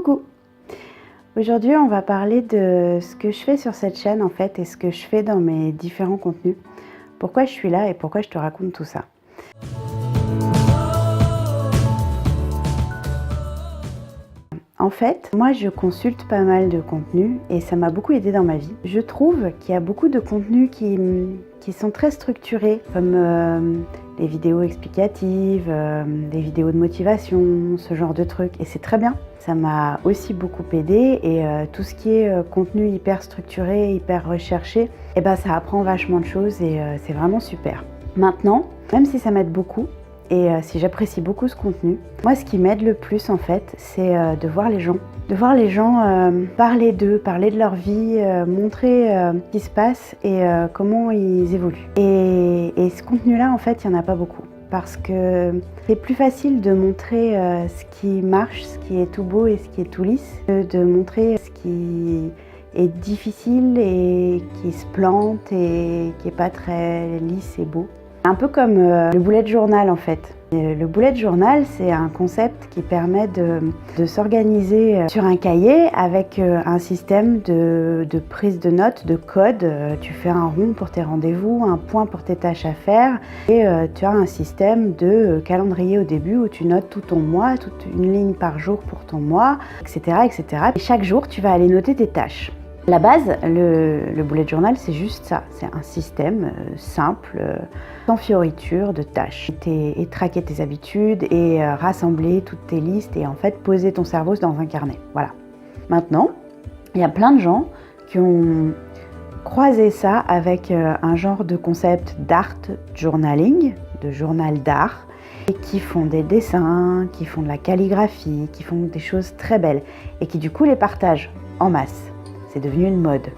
Coucou! Aujourd'hui, on va parler de ce que je fais sur cette chaîne en fait et ce que je fais dans mes différents contenus. Pourquoi je suis là et pourquoi je te raconte tout ça. En fait, moi je consulte pas mal de contenus et ça m'a beaucoup aidé dans ma vie. Je trouve qu'il y a beaucoup de contenus qui sont très structurés, comme les vidéos explicatives, des vidéos de motivation, ce genre de trucs, et c'est très bien. Ça m'a aussi beaucoup aidé et tout ce qui est contenu hyper structuré, hyper recherché, et ben ça apprend vachement de choses et c'est vraiment super. Maintenant, même si ça m'aide beaucoup, et si j'apprécie beaucoup ce contenu, moi ce qui m'aide le plus en fait, c'est de voir les gens. De voir les gens parler d'eux, parler de leur vie, montrer ce qui se passe et comment ils évoluent. Et ce contenu-là, en fait, il n'y en a pas beaucoup. Parce que c'est plus facile de montrer ce qui marche, ce qui est tout beau et ce qui est tout lisse, que de montrer ce qui est difficile et qui se plante et qui n'est pas très lisse et beau. Un peu comme le bullet journal en fait. Le bullet journal, c'est un concept qui permet de s'organiser sur un cahier avec un système de prise de notes, de code. Tu fais un rond pour tes rendez-vous, un point pour tes tâches à faire et tu as un système de calendrier au début où tu notes tout ton mois, toute une ligne par jour pour ton mois, etc., etc. Et chaque jour, tu vas aller noter tes tâches. À la base, le bullet journal, c'est juste ça. C'est un système simple, sans fioriture, de tâches. Et traquer tes habitudes et rassembler toutes tes listes et en fait poser ton cerveau dans un carnet. Voilà. Maintenant, il y a plein de gens qui ont croisé ça avec un genre de concept d'art journaling, de journal d'art, et qui font des dessins, qui font de la calligraphie, qui font des choses très belles et qui du coup les partagent en masse. C'est devenu une mode.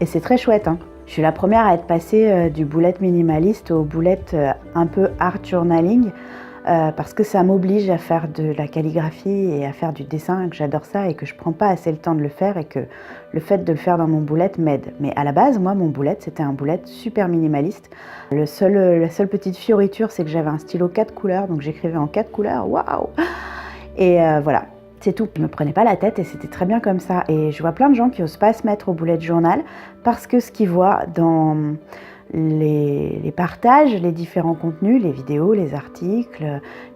Et c'est très chouette, hein. Je suis la première à être passée du bullet minimaliste au bullet un peu art journaling parce que ça m'oblige à faire de la calligraphie et à faire du dessin, que j'adore ça et que je prends pas assez le temps de le faire et que le fait de le faire dans mon bullet m'aide. Mais à la base, moi, mon bullet, c'était un bullet super minimaliste. La seule petite fioriture, c'est que j'avais un stylo 4 couleurs, donc j'écrivais en 4 couleurs, waouh! Et voilà. C'est tout. Je me prenais pas la tête et c'était très bien comme ça. Et je vois plein de gens qui n'osent pas se mettre au bullet journal parce que ce qu'ils voient dans les partages, les différents contenus, les vidéos, les articles,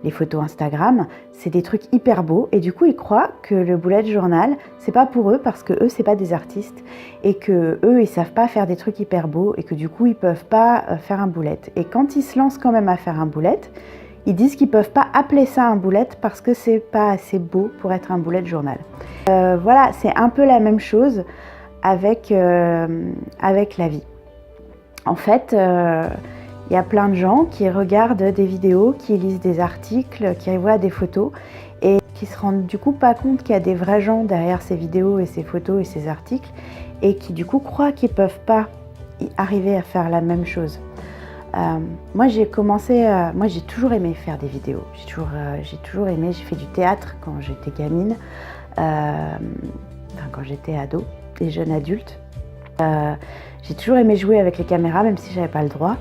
les photos Instagram, c'est des trucs hyper beaux et du coup ils croient que le bullet journal c'est pas pour eux parce que eux c'est pas des artistes et que eux ils savent pas faire des trucs hyper beaux et que du coup ils peuvent pas faire un bullet. Et quand ils se lancent quand même à faire un bullet, ils disent qu'ils ne peuvent pas appeler ça un bullet parce que c'est pas assez beau pour être un bullet journal. Voilà, c'est un peu la même chose avec la vie. En fait, il y a plein de gens qui regardent des vidéos, qui lisent des articles, qui voient des photos et qui se rendent du coup pas compte qu'il y a des vrais gens derrière ces vidéos et ces photos et ces articles et qui du coup croient qu'ils ne peuvent pas arriver à faire la même chose. Moi j'ai toujours aimé faire des vidéos, j'ai toujours aimé, j'ai fait du théâtre quand j'étais gamine, quand j'étais ado et jeune adulte. J'ai toujours aimé jouer avec les caméras même si j'avais pas le droit.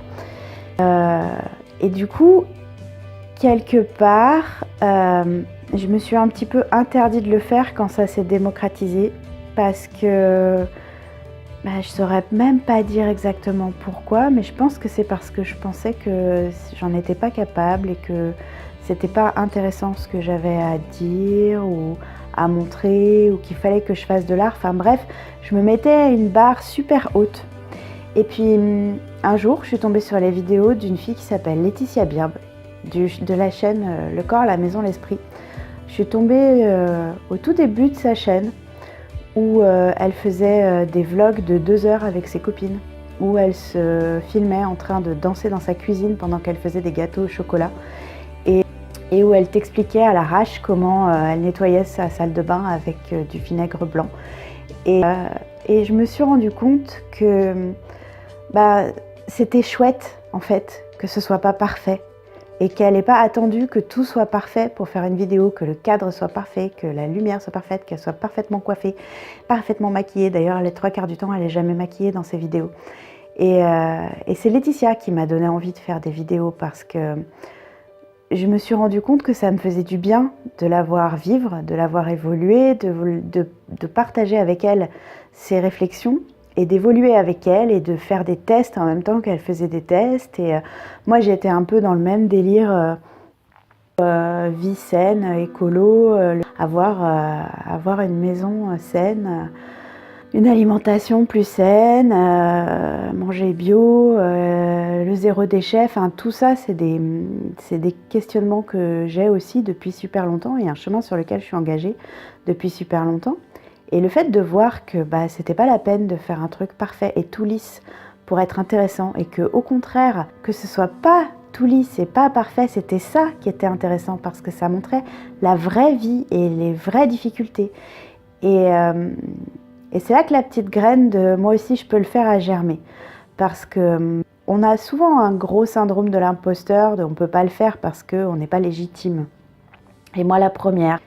Et du coup, quelque part, je me suis un petit peu interdit de le faire quand ça s'est démocratisé parce que je ne saurais même pas dire exactement pourquoi, mais je pense que c'est parce que je pensais que j'en étais pas capable et que c'était pas intéressant ce que j'avais à dire ou à montrer ou qu'il fallait que je fasse de l'art. Enfin bref, je me mettais une barre super haute. Et puis un jour, je suis tombée sur les vidéos d'une fille qui s'appelle Laetitia Birb, de la chaîne Le Corps, la Maison, l'Esprit. Je suis tombée au tout début de sa chaîne, où elle faisait des vlogs de 2 heures avec ses copines, où elle se filmait en train de danser dans sa cuisine pendant qu'elle faisait des gâteaux au chocolat et où elle t'expliquait à l'arrache comment elle nettoyait sa salle de bain avec du vinaigre blanc. Et je me suis rendu compte que c'était chouette en fait que ce soit pas parfait. Et qu'elle n'ait pas attendu que tout soit parfait pour faire une vidéo, que le cadre soit parfait, que la lumière soit parfaite, qu'elle soit parfaitement coiffée, parfaitement maquillée. D'ailleurs, les 3/4 du temps, elle n'est jamais maquillée dans ses vidéos. Et c'est Laetitia qui m'a donné envie de faire des vidéos parce que je me suis rendu compte que ça me faisait du bien de la voir vivre, de la voir évoluer, de partager avec elle ses réflexions et d'évoluer avec elle et de faire des tests en même temps qu'elle faisait des tests. Et moi, j'étais un peu dans le même délire vie saine, écolo, avoir une maison saine, une alimentation plus saine, manger bio, le zéro déchet, enfin tout ça c'est des questionnements que j'ai aussi depuis super longtemps et un chemin sur lequel je suis engagée depuis super longtemps. Et le fait de voir que c'était pas la peine de faire un truc parfait et tout lisse pour être intéressant et que au contraire que ce soit pas tout lisse et pas parfait, c'était ça qui était intéressant parce que ça montrait la vraie vie et les vraies difficultés. Et c'est là que la petite graine de moi aussi je peux le faire a germé. Parce que on a souvent un gros syndrome de l'imposteur, on ne peut pas le faire parce qu'on n'est pas légitime. Et moi la première.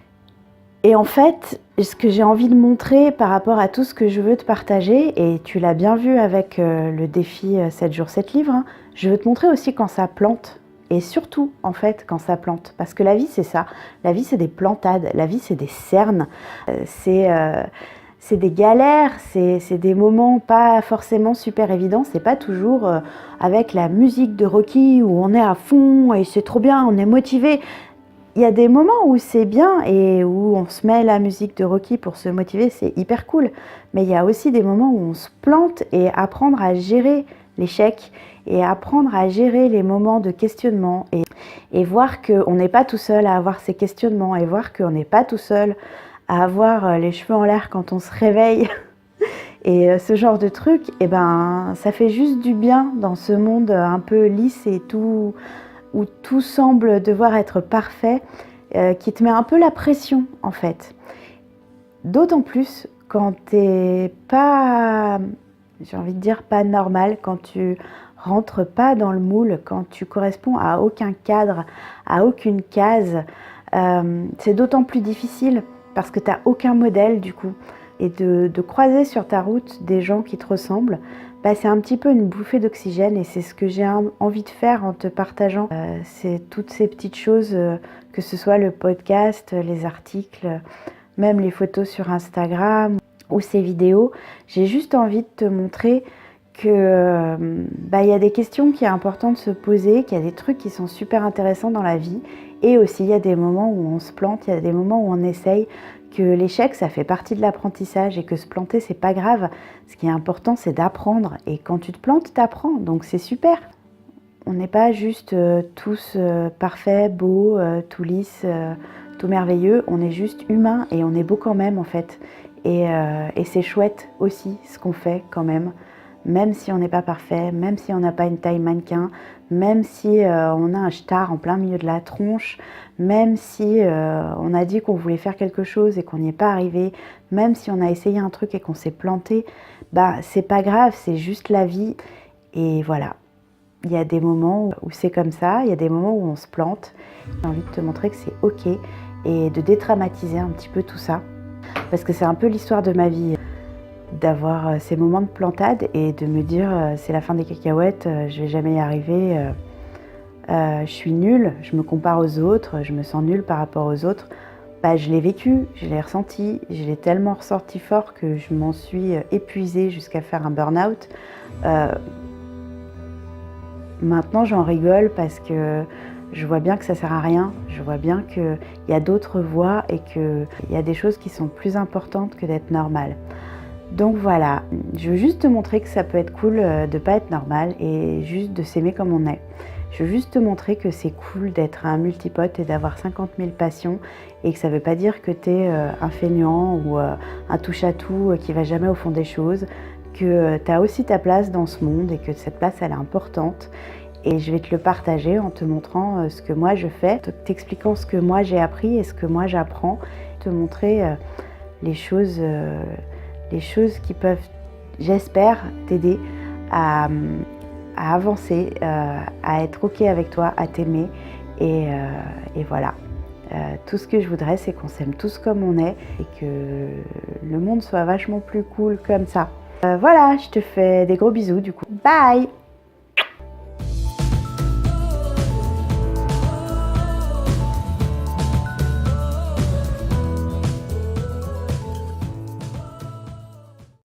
Et en fait, ce que j'ai envie de montrer par rapport à tout ce que je veux te partager, et tu l'as bien vu avec le défi 7 jours 7 livres, hein, je veux te montrer aussi quand ça plante. Et surtout, en fait, quand ça plante. Parce que la vie, c'est ça. La vie, c'est des plantades. La vie, c'est des cernes. C'est des galères. C'est des moments pas forcément super évidents. C'est pas toujours avec la musique de Rocky où on est à fond et c'est trop bien, on est motivé. Il y a des moments où c'est bien et où on se met la musique de Rocky pour se motiver, c'est hyper cool. Mais il y a aussi des moments où on se plante et apprendre à gérer l'échec et apprendre à gérer les moments de questionnement et voir qu'on n'est pas tout seul à avoir ces questionnements et voir qu'on n'est pas tout seul à avoir les cheveux en l'air quand on se réveille. Et ce genre de truc, ça fait juste du bien dans ce monde un peu lisse et tout, où tout semble devoir être parfait, qui te met un peu la pression en fait. D'autant plus quand t'es pas, j'ai envie de dire pas normal, quand tu rentres pas dans le moule, quand tu corresponds à aucun cadre, à aucune case, c'est d'autant plus difficile parce que t'as aucun modèle du coup. Et de croiser sur ta route des gens qui te ressemblent, c'est un petit peu une bouffée d'oxygène et c'est ce que j'ai envie de faire en te partageant c'est toutes ces petites choses, que ce soit le podcast, les articles, même les photos sur Instagram ou ces vidéos. J'ai juste envie de te montrer que y a des questions qui est important de se poser, qu'il y a des trucs qui sont super intéressants dans la vie et aussi il y a des moments où on se plante, il y a des moments où on essaye, que l'échec ça fait partie de l'apprentissage et que se planter c'est pas grave. Ce qui est important c'est d'apprendre et quand tu te plantes t'apprends, donc c'est super. On n'est pas juste tous parfaits, beaux, tout lisses, tout merveilleux, on est juste humains et on est beau quand même en fait. Et c'est chouette aussi ce qu'on fait quand même si on n'est pas parfait, même si on n'a pas une taille mannequin, même si on a un star en plein milieu de la tronche, même si on a dit qu'on voulait faire quelque chose et qu'on n'y est pas arrivé, même si on a essayé un truc et qu'on s'est planté, c'est pas grave, c'est juste la vie. Et voilà, il y a des moments où c'est comme ça, il y a des moments où on se plante. J'ai envie de te montrer que c'est ok et de dédramatiser un petit peu tout ça, parce que c'est un peu l'histoire de ma vie. D'avoir ces moments de plantade et de me dire c'est la fin des cacahuètes, je vais jamais y arriver, je suis nulle, je me compare aux autres, je me sens nulle par rapport aux autres. Je l'ai vécu, je l'ai ressenti, je l'ai tellement ressenti fort que je m'en suis épuisée jusqu'à faire un burn-out. Maintenant j'en rigole parce que je vois bien que ça sert à rien, je vois bien qu'il y a d'autres voies et qu'il y a des choses qui sont plus importantes que d'être normale. Donc voilà, je veux juste te montrer que ça peut être cool de pas être normal et juste de s'aimer comme on est. Je veux juste te montrer que c'est cool d'être un multipote et d'avoir 50 000 passions et que ça veut pas dire que tu es un feignant ou un touche-à-tout qui va jamais au fond des choses, que tu as aussi ta place dans ce monde et que cette place elle est importante. Et je vais te le partager en te montrant ce que moi je fais, t'expliquant ce que moi j'ai appris et ce que moi j'apprends, te montrer les choses qui peuvent, j'espère, t'aider à avancer, à être ok avec toi, à t'aimer et voilà. Tout ce que je voudrais c'est qu'on s'aime tous comme on est et que le monde soit vachement plus cool comme ça. Voilà, je te fais des gros bisous du coup. Bye!